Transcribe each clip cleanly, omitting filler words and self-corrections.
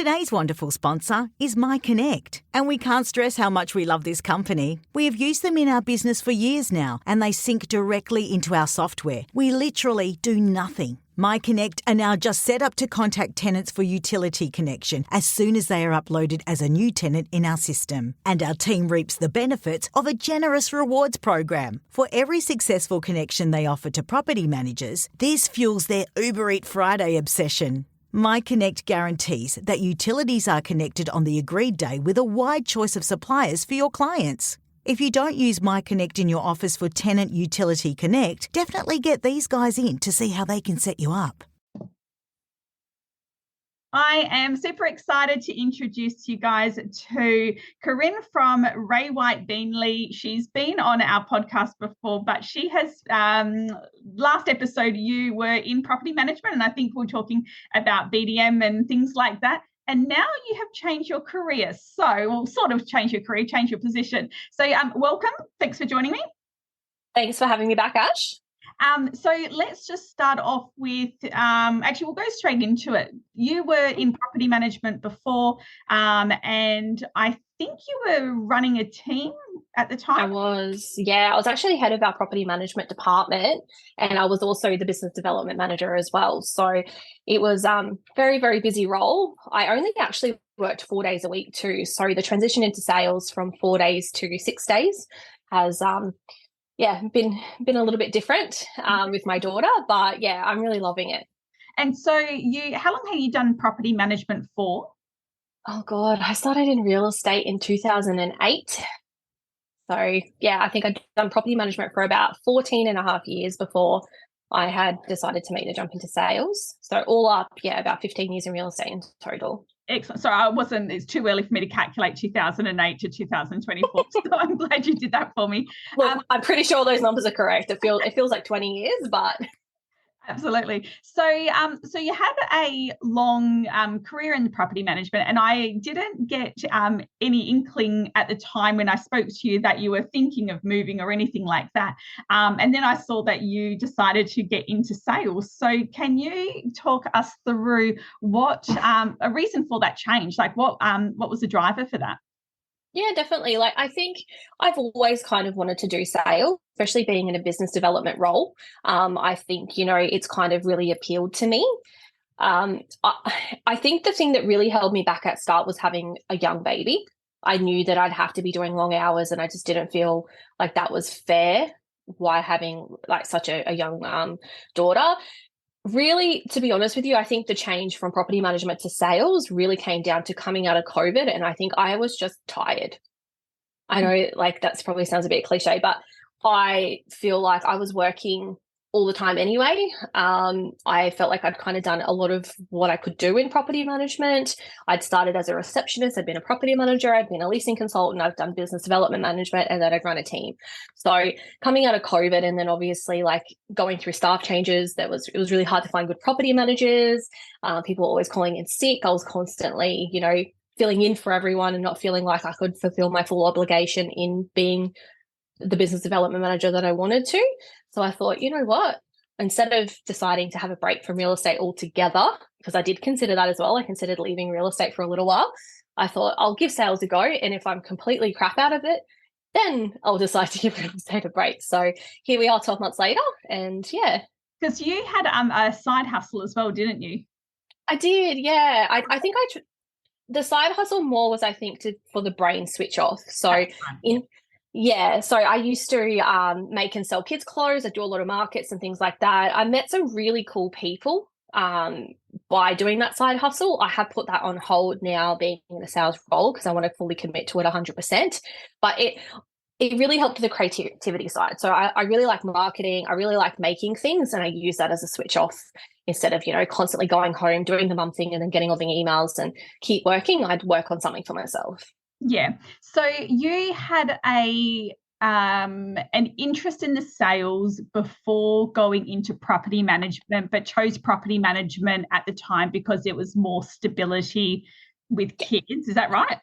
Today's wonderful sponsor is MyConnect, and we can't stress how much we love this company. We have used them in our business for years now, and they sync directly into our software. We literally do nothing. MyConnect are now just set up to contact tenants for utility connection as soon as they are uploaded as a new tenant in our system. And our team reaps the benefits of a generous rewards program. For every successful connection they offer to property managers, this fuels their Uber Eat Friday obsession. MyConnect guarantees that utilities are connected on the agreed day with a wide choice of suppliers for your clients. If you don't use MyConnect in your office for Tenant Utility Connect, definitely get these guys in to see how they can set you up. I am super excited to introduce you guys to Corrine from Ray White Beenleigh. She's been on our podcast before, but she has, last episode you were in property management, and I think we're talking about BDM and things like that. And now you have changed your career. Well, sort of changed your career, changed your position. So welcome. Thanks for joining me. Thanks for having me back, Ash. So let's just start off with, actually, we'll go straight into it. You were in property management before, and I think you were running a team at the time. I was actually head of our property management department, and I was also the business development manager as well. So it was very, very busy role. I only actually worked 4 days a week too. So the transition into sales from 4 days to 6 days has been a little bit different with my daughter, but yeah, I'm really loving it. And so how long have you done property management for? Oh God, I started in real estate in 2008. So yeah, I think I'd done property management for about 14 and a half years before I had decided to make the jump into sales. So all up, about 15 years in real estate in total. Excellent. So it's too early for me to calculate 2008 to 2024. So I'm glad you did that for me. Look, I'm pretty sure those numbers are correct. It feels like 20 years, but absolutely. So you had a long career in property management, and I didn't get any inkling at the time when I spoke to you that you were thinking of moving or anything like that. And then I saw that you decided to get into sales. So can you talk us through what a reason for that change? Like what was the driver for that? Yeah, definitely. Like, I think I've always kind of wanted to do sales, especially being in a business development role. I think, it's kind of really appealed to me. I think the thing that really held me back at start was having a young baby. I knew that I'd have to be doing long hours, and I just didn't feel like that was fair while having like such a young daughter. Really, to be honest with you, I think the change from property management to sales really came down to coming out of COVID, and I think I was just tired. I know like that probably sounds a bit cliche, but I feel like I was working all the time anyway. I felt like I'd kind of done a lot of what I could do in property management. I'd started as a receptionist, I'd been a property manager, I'd been a leasing consultant, I've done business development management, and then I'd run a team. So coming out of COVID, and then obviously like going through staff changes, it was really hard to find good property managers. People were always calling in sick. I was constantly, filling in for everyone and not feeling like I could fulfill my full obligation in being the business development manager that I wanted to. So I thought, you know what, instead of deciding to have a break from real estate altogether, because I did consider that as well, I considered leaving real estate for a little while. I thought I'll give sales a go, and if I'm completely crap out of it, then I'll decide to give real estate a break. So here we are 12 months later, and yeah. Because you had a side hustle as well, didn't you? I did, yeah. I think the side hustle more was, I think, for the brain switch off. So so I used to make and sell kids' clothes. I do a lot of markets and things like that. I met some really cool people by doing that side hustle. I have put that on hold now, being in a sales role, because I want to fully commit to it 100%. But it really helped the creativity side. So I really like marketing. I really like making things, and I use that as a switch off. Instead of, constantly going home, doing the mum thing and then getting all the emails and keep working, I'd work on something for myself. Yeah. So you had an interest in the sales before going into property management, but chose property management at the time because there was more stability with kids. Is that right?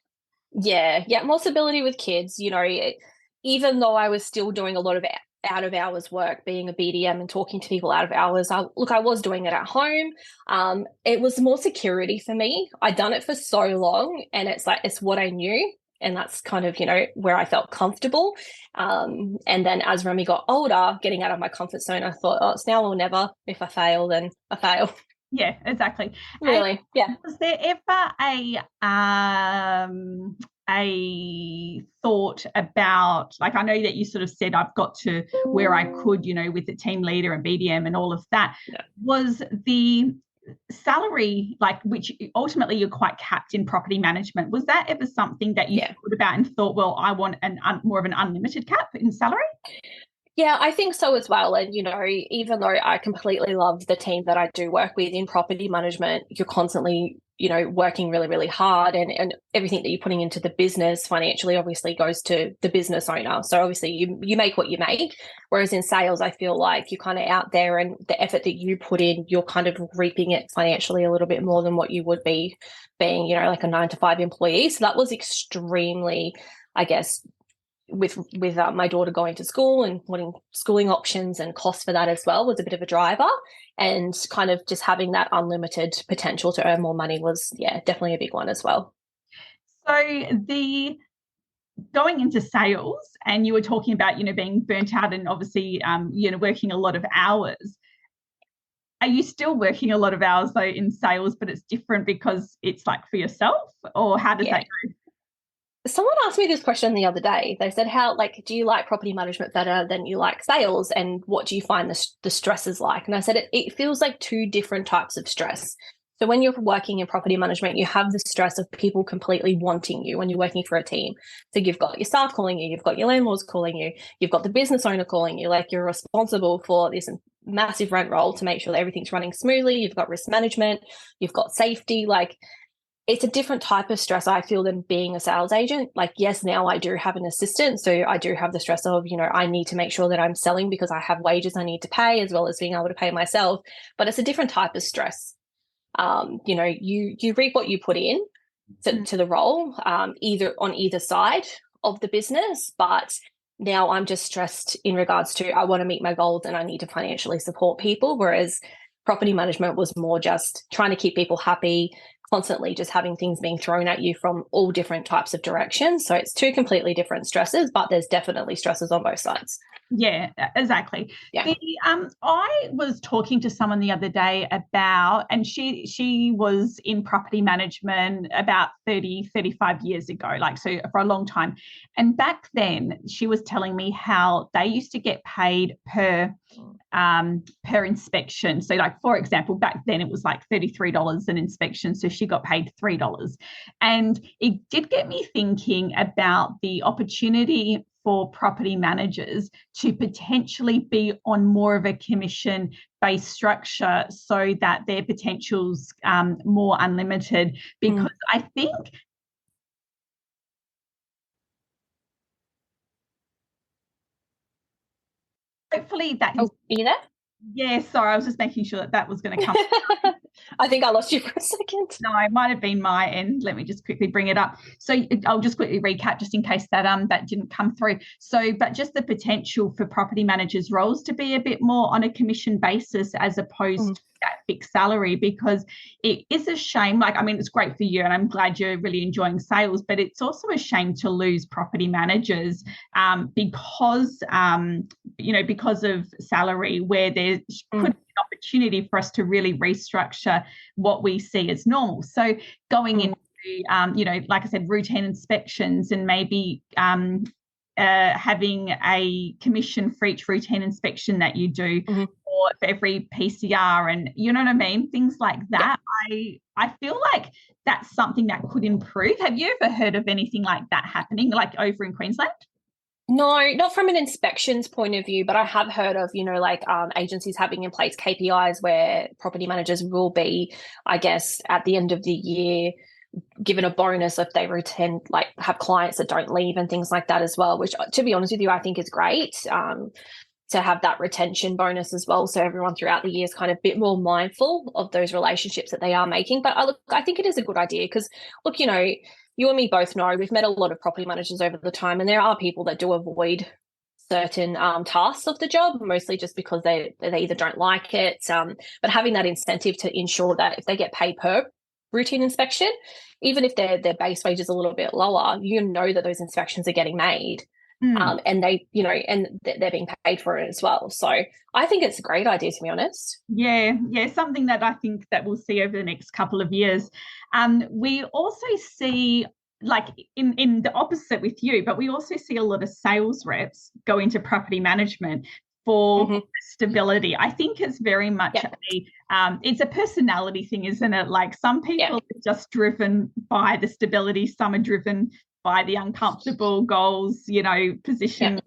Yeah, more stability with kids. Even though I was still doing a lot of out of hours work, being a BDM and talking to people out of hours. I was doing it at home. It was more security for me. I'd done it for so long, and it's what I knew. And that's kind of, where I felt comfortable. And then as Remy got older, getting out of my comfort zone, I thought, oh, it's now or never. If I fail, then I fail. Yeah, exactly. Really, and yeah. Was there ever a thought about, like, I know that you sort of said I've got to where I could, with the team leader and BDM and all of that. Yeah. Was the salary, like, which ultimately you're quite capped in property management, was that ever something that you thought about and thought, well, I want more of an unlimited cap in salary? Yeah, I think so as well. And, even though I completely love the team that I do work with in property management, you're constantly, working really, really hard, and everything that you're putting into the business financially obviously goes to the business owner. So obviously you make what you make. Whereas in sales, I feel like you're kind of out there, and the effort that you put in, you're kind of reaping it financially a little bit more than what you would be being, like a 9-to-5 employee. So that was extremely, I guess, with my daughter going to school and wanting schooling options and costs for that as well was a bit of a driver, and kind of just having that unlimited potential to earn more money was definitely a big one as well. So the going into sales, and you were talking about being burnt out and obviously working a lot of hours. Are you still working a lot of hours though in sales, but it's different because it's like for yourself, or how does that go? Someone asked me this question the other day. They said, do you like property management better than you like sales? And what do you find the stress is like? And I said, it feels like two different types of stress. So when you're working in property management, you have the stress of people completely wanting you when you're working for a team. So you've got your staff calling you, you've got your landlords calling you, you've got the business owner calling you, like you're responsible for this massive rent roll to make sure that everything's running smoothly. You've got risk management, you've got safety, it's a different type of stress, I feel, than being a sales agent. Like, yes, now I do have an assistant. So I do have the stress of, I need to make sure that I'm selling because I have wages I need to pay, as well as being able to pay myself. But it's a different type of stress. You reap what you put in to the role, either on either side of the business. But now I'm just stressed in regards to I want to meet my goals and I need to financially support people. Whereas property management was more just trying to keep people happy, constantly just having things being thrown at you from all different types of directions. So it's two completely different stresses, but there's definitely stresses on both sides. Yeah, exactly. Yeah. I was talking to someone the other day about, and she was in property management about 35 years ago, so for a long time. And back then she was telling me how they used to get paid per inspection. So for example, back then it was like $33 an inspection. So she got paid $3. And it did get me thinking about the opportunity for property managers to potentially be on more of a commission-based structure so that their potential's more unlimited, because I think hopefully that is... Oh, are you there? Yeah, sorry, I was just making sure that was going to come. I think I lost you for a second. No, it might have been my end. Let me just quickly bring it up. So I'll just quickly recap just in case that didn't come through. So, but just the potential for property managers' roles to be a bit more on a commission basis as opposed to that fixed salary, because it is a shame. It's great for you and I'm glad you're really enjoying sales, but it's also a shame to lose property managers because of salary, where there could be an opportunity for us to really restructure what we see as normal. So going into, like I said, routine inspections, and maybe having a commission for each routine inspection that you do, or for every PCR, and you know what I mean, things like that. I feel like that's something that could improve. Have you ever heard of anything like that happening, like over in Queensland? No, not from an inspections point of view, but I have heard of, agencies having in place KPIs where property managers will be, I guess, at the end of the year, given a bonus if they have clients that don't leave and things like that as well, which, to be honest with you, I think is great to have that retention bonus as well. So everyone throughout the year is kind of a bit more mindful of those relationships that they are making. But I think it is a good idea because, you and me both know we've met a lot of property managers over the time, and there are people that do avoid certain tasks of the job, mostly just because they either don't like it. But having that incentive to ensure that if they get paid per routine inspection, even if their base wage is a little bit lower, you know that those inspections are getting made. And they're being paid for it as well. So I think it's a great idea, to be honest. Yeah, something that I think that we'll see over the next couple of years. We also see, like in the opposite with you, but we also see a lot of sales reps go into property management for stability. I think it's very much it's a personality thing, isn't it? Like some people are just driven by the stability, some are driven by the uncomfortable goals, position,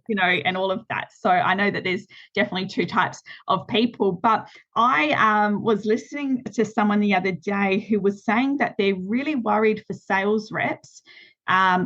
and all of that. So I know that there's definitely two types of people. But I was listening to someone the other day who was saying that they're really worried for sales reps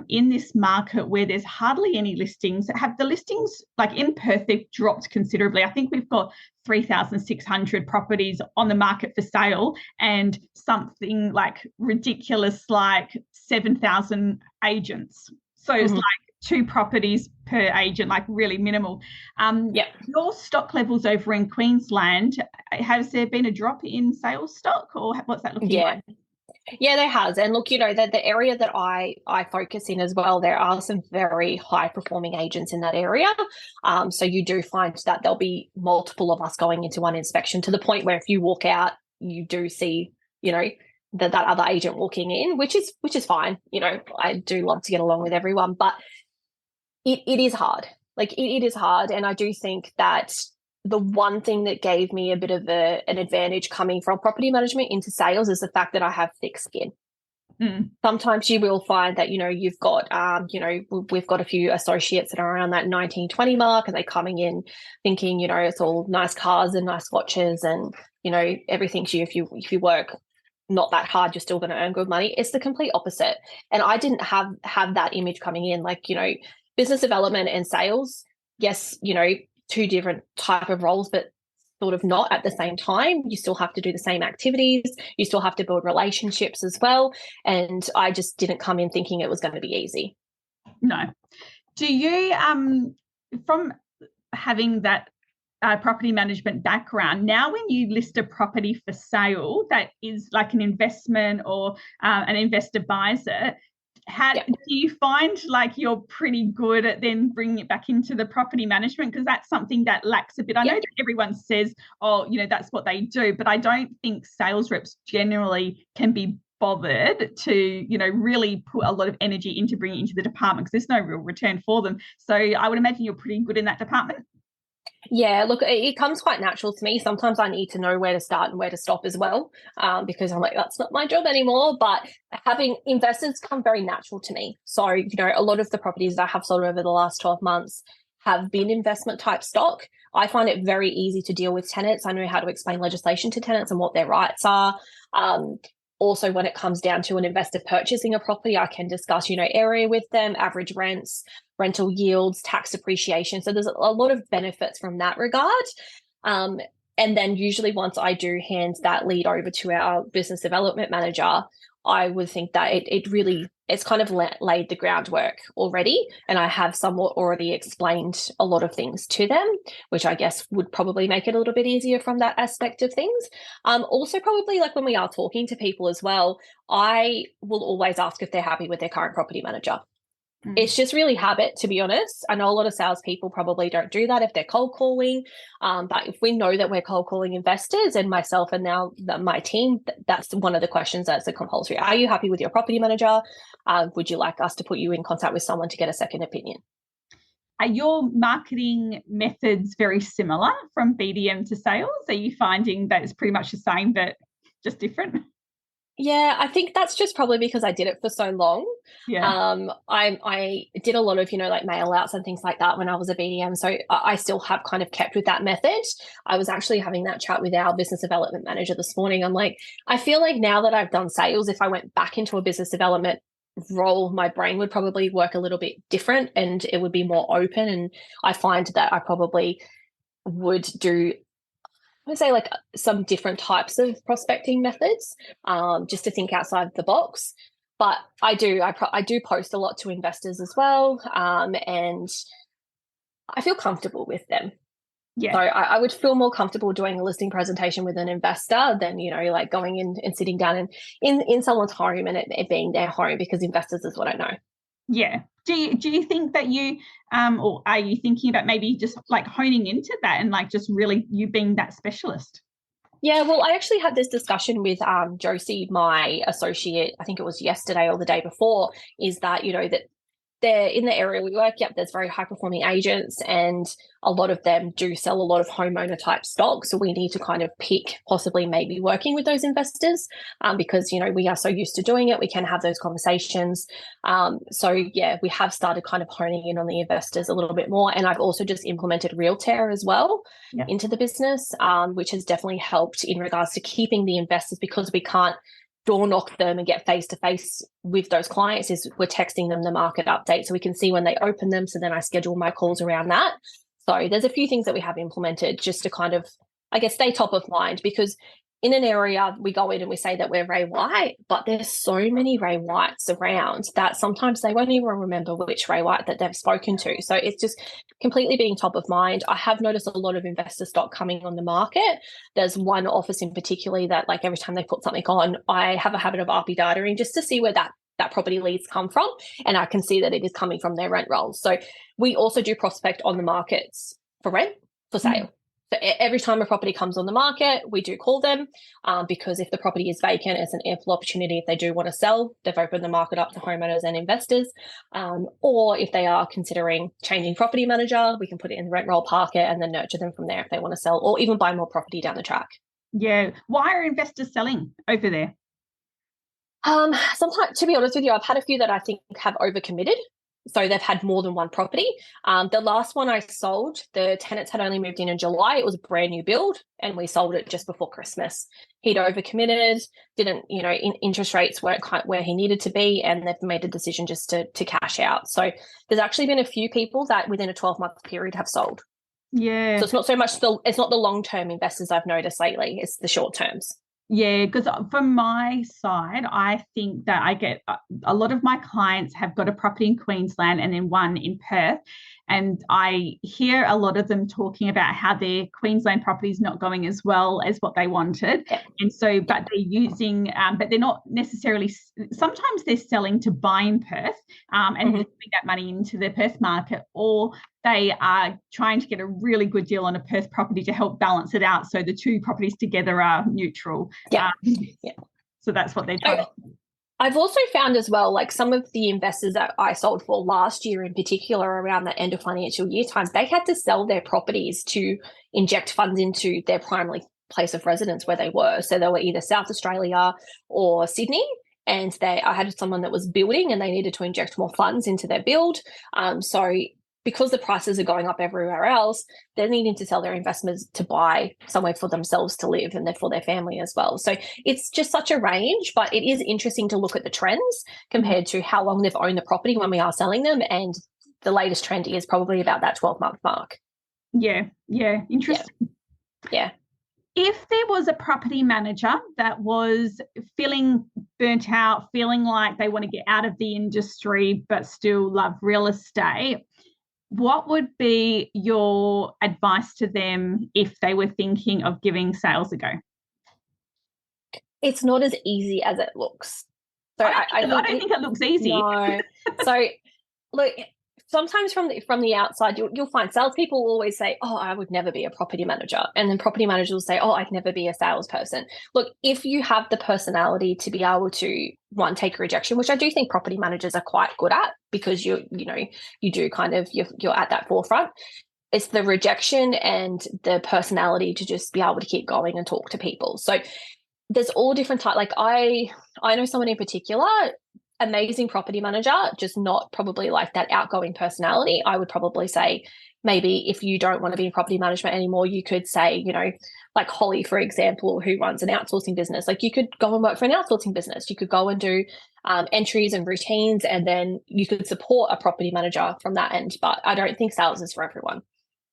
in this market where there's hardly any listings. Have the listings, like in Perth, they've dropped considerably. I think we've got 3,600 properties on the market for sale and something like ridiculous like 7,000 agents. So it's like 2 properties per agent, like really minimal. Your stock levels over in Queensland, has there been a drop in sales stock, or what's that looking like? Yeah, there has. And look, the area that I focus in as well, there are some very high performing agents in that area. So you do find that there'll be multiple of us going into one inspection, to the point where if you walk out, you do see, that other agent walking in, which is fine. I do love to get along with everyone, but it is hard. Like it is hard. And I do think that the one thing that gave me a bit of an advantage coming from property management into sales is the fact that I have thick skin. Sometimes you will find that, you've got, we've got a few associates that are around that 19, 20 mark, and they're coming in thinking, it's all nice cars and nice watches and, everything to you. If you work not that hard, you're still going to earn good money. It's the complete opposite. And I didn't have that image coming in, like, business development and sales. Yes, 2 different type of roles, but sort of not at the same time. You still have to do the same activities. You still have to build relationships as well. And I just didn't come in thinking it was going to be easy. No. Do you, from having that property management background, now when you list a property for sale that is like an investment or an investor buys it, do you find like you're pretty good at then bringing it back into the property management? Because that's something that lacks a bit. I know that everyone says, that's what they do, but I don't think sales reps generally can be bothered to, really put a lot of energy into bringing it into the department, because there's no real return for them. So I would imagine you're pretty good in that department. Yeah, look, it comes quite natural to me. Sometimes I need to know where to start and where to stop as well, because I'm like, that's not my job anymore. But having investors come very natural to me. So, a lot of the properties that I have sold over the last 12 months have been investment type stock. I find it very easy to deal with tenants. I know how to explain legislation to tenants and what their rights are. Also, when it comes down to an investor purchasing a property, I can discuss, area with them, average rents, rental yields, tax depreciation. So there's a lot of benefits from that regard. And then usually once I do hand that lead over to our business development manager, I would think that it's kind of laid the groundwork already. And I have somewhat already explained a lot of things to them, which I guess would probably make it a little bit easier from that aspect of things. Also, probably like when we are talking to people as well, I will always ask if they're happy with their current property manager. It's just really habit, to be honest. I know a lot of salespeople probably don't do that if they're cold calling. But if we know that we're cold calling investors, and myself and now my team, that's one of the questions that's a compulsory. Are you happy with your property manager? Would you like us to put you in contact with someone to get a second opinion? Are your marketing methods very similar from BDM to sales? Are you finding that it's pretty much the same but just different? Yeah, I think that's just probably because I did it for so long. Yeah. I did a lot of, like mail outs and things like that when I was a BDM. So I still have kind of kept with that method. I was actually having that chat with our business development manager this morning. I'm like, I feel like now that I've done sales, if I went back into a business development role, my brain would probably work a little bit different and it would be more open. And I find that I probably would do, I would say, like some different types of prospecting methods, just to think outside the box. But I do post a lot to investors as well, and I feel comfortable with them. Yeah. So I would feel more comfortable doing a listing presentation with an investor than, like going in and sitting down and in someone's home and it being their home, because investors is what I know. Yeah. Do you think that you or are you thinking about maybe just like honing into that and like just really you being that specialist? Yeah, well, I actually had this discussion with Josie, my associate, I think it was yesterday or the day before, is that, that they're in the area we work, there's very high performing agents, and a lot of them do sell a lot of homeowner type stock. So we need to kind of pick possibly maybe working with those investors because, we are so used to doing it. We can have those conversations. We have started kind of honing in on the investors a little bit more. And I've also just implemented Realtor as well into the business, which has definitely helped in regards to keeping the investors, because we can't door knock them and get face to face with those clients. Is we're texting them the market update so we can see when they open them. So then I schedule my calls around that. So there's a few things that we have implemented just to kind of, I guess, stay top of mind, because in an area we go in and we say that we're Ray White, but there's so many Ray Whites around that sometimes they won't even remember which Ray White that they've spoken to. So it's just completely being top of mind. I have noticed a lot of investor stock coming on the market. There's one office in particular that, like, every time they put something on, I have a habit of RP dataing just to see where that property leads come from, and I can see that it is coming from their rent rolls. So we also do prospect on the markets for rent, for sale. So every time a property comes on the market, we do call them because if the property is vacant, it's an ample opportunity. If they do want to sell, they've opened the market up to homeowners and investors. Or if they are considering changing property manager, we can put it in the rent roll, park it, and then nurture them from there if they want to sell or even buy more property down the track. Yeah. Why are investors selling over there? Sometimes, to be honest with you, I've had a few that I think have overcommitted. So they've had more than one property. The last one I sold, the tenants had only moved in July. It was a brand new build, and we sold it just before Christmas. He'd overcommitted, didn't, interest rates weren't quite where he needed to be, and they've made a decision just to cash out. So there's actually been a few people that within a 12-month period have sold. Yeah. So it's not so much it's not the long-term investors I've noticed lately, it's the short terms. Yeah, because from my side, I think that I get a lot of my clients have got a property in Queensland and then one in Perth. And I hear a lot of them talking about how their Queensland property is not going as well as what they wanted. Yeah. And so, but they're using, but they're not necessarily, sometimes they're selling to buy in Perth and putting that money into the Perth market, or they are trying to get a really good deal on a Perth property to help balance it out so the two properties together are neutral. Yeah. So that's what they're trying to do. I've also found as well, like some of the investors that I sold for last year in particular around the end of financial year time, they had to sell their properties to inject funds into their primary place of residence where they were. So they were either South Australia or Sydney. And I had someone that was building and they needed to inject more funds into their build. So because the prices are going up everywhere else, they're needing to sell their investments to buy somewhere for themselves to live and for their family as well. So it's just such a range, but it is interesting to look at the trends compared to how long they've owned the property when we are selling them. And the latest trend is probably about that 12-month mark. Yeah. Interesting. Yeah. If there was a property manager that was feeling burnt out, feeling like they want to get out of the industry but still love real estate, what would be your advice to them if they were thinking of giving sales a go? It's not as easy as it looks. So I don't think it looks easy. No. So look, sometimes from the outside, you'll find salespeople will always say, "Oh, I would never be a property manager," and then property managers will say, "Oh, I'd never be a salesperson." Look, if you have the personality to be able to take a rejection, which I do think property managers are quite good at, because you do kind of you're at that forefront. It's the rejection and the personality to just be able to keep going and talk to people. So there's all different types. Like I know someone in particular, amazing property manager, just not probably like that outgoing personality. I would probably say maybe if you don't want to be in property management anymore, you could say, like Holly, for example, who runs an outsourcing business, like you could go and work for an outsourcing business. You could go and do entries and routines, and then you could support a property manager from that end. But I don't think sales is for everyone.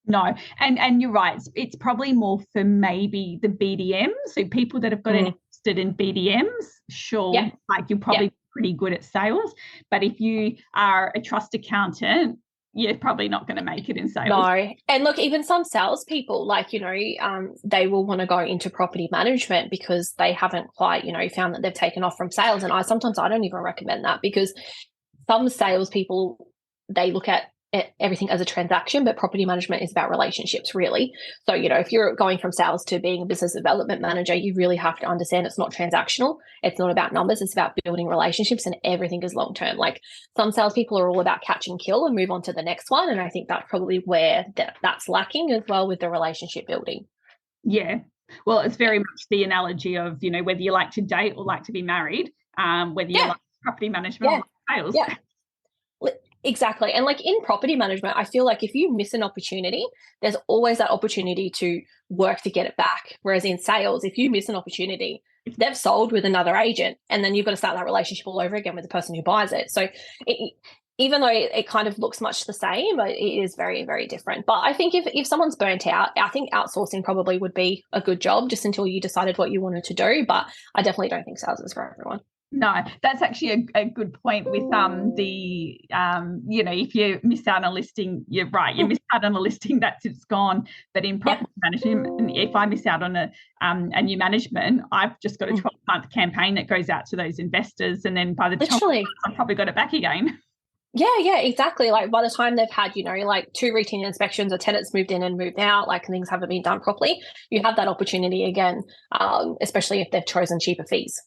No, and you're right. It's probably more for maybe the BDMs, so people that have got interested in BDMs. Sure, like you're probably pretty good at sales. But if you are a trust accountant, you're probably not going to make it in sales. No. And look, even some salespeople, like, they will want to go into property management because they haven't quite, found that they've taken off from sales. And I don't even recommend that, because some salespeople, they look at everything as a transaction, but property management is about relationships, really. So, if you're going from sales to being a business development manager, you really have to understand it's not transactional. It's not about numbers. It's about building relationships, and everything is long-term. Like, some salespeople are all about catch and kill and move on to the next one. And I think that's probably where that's lacking as well, with the relationship building. Yeah. Well, it's very much the analogy of, whether you like to date or like to be married, whether you like property management or sales. Yeah. Exactly. And like in property management, I feel like if you miss an opportunity, there's always that opportunity to work to get it back. Whereas in sales, if you miss an opportunity, they've sold with another agent, and then you've got to start that relationship all over again with the person who buys it. So even though it kind of looks much the same, it is very, very different. But I think if someone's burnt out, I think outsourcing probably would be a good job, just until you decided what you wanted to do. But I definitely don't think sales is for everyone. No, that's actually a good point with if you miss out on a listing, you're right, you miss out on a listing, it's gone. But in property management, if I miss out on a new management, I've just got a 12-month campaign that goes out to those investors, and then by the time I've probably got it back again. Yeah, exactly. Like, by the time they've had, like 2 routine inspections, or tenants moved in and moved out, like things haven't been done properly, you have that opportunity again, especially if they've chosen cheaper fees.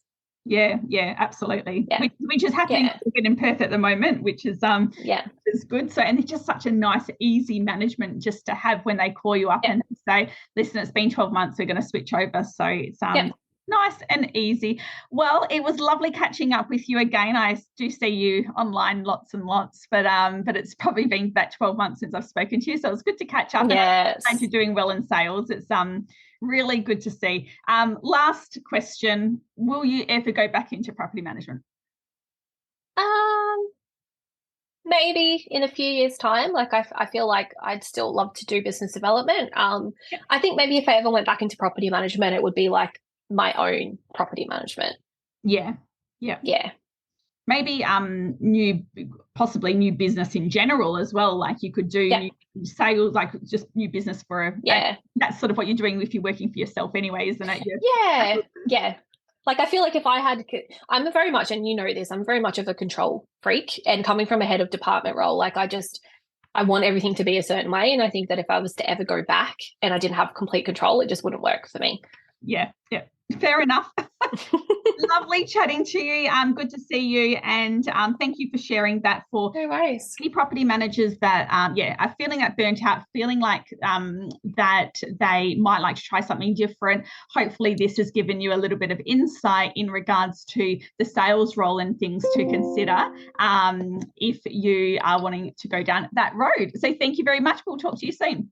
Yeah, absolutely. Yeah. Which is happening in Perth at the moment, which is is good. So, and it's just such a nice, easy management just to have when they call you up and say, listen, it's been 12 months, we're going to switch over. So it's nice and easy. Well, it was lovely catching up with you again. I do see you online lots and lots, but it's probably been about 12 months since I've spoken to you. So it's good to catch up. Yes. And you're doing well in sales. It's really good to see. Last question, will you ever go back into property management? Maybe in a few years' time. Like, I feel like I'd still love to do business development. I think maybe if I ever went back into property management, it would be like my own property management. Yeah. Maybe possibly new business in general as well. Like, you could do new sales, like just new business for that's sort of what you're doing if you're working for yourself anyway, isn't it? Yeah. Like, I feel like if I had, I'm very much, and you know this, I'm very much of a control freak, and coming from a head of department role, like I want everything to be a certain way. And I think that if I was to ever go back and I didn't have complete control, it just wouldn't work for me. Yeah. Fair enough. Lovely chatting to you. Good to see you, and thank you for sharing that. For no worries. Any property managers that are feeling that burnt out, feeling like that they might like to try something different. Hopefully this has given you a little bit of insight in regards to the sales role and things to consider if you are wanting to go down that road. So thank you very much. We'll talk to you soon.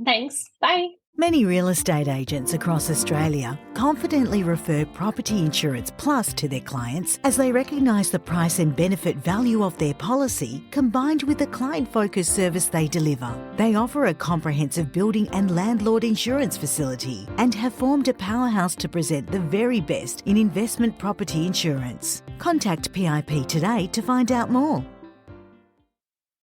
Thanks. Bye. Many real estate agents across Australia confidently refer Property Insurance Plus to their clients as they recognise the price and benefit value of their policy combined with the client-focused service they deliver. They offer a comprehensive building and landlord insurance facility and have formed a powerhouse to present the very best in investment property insurance. Contact PIP today to find out more.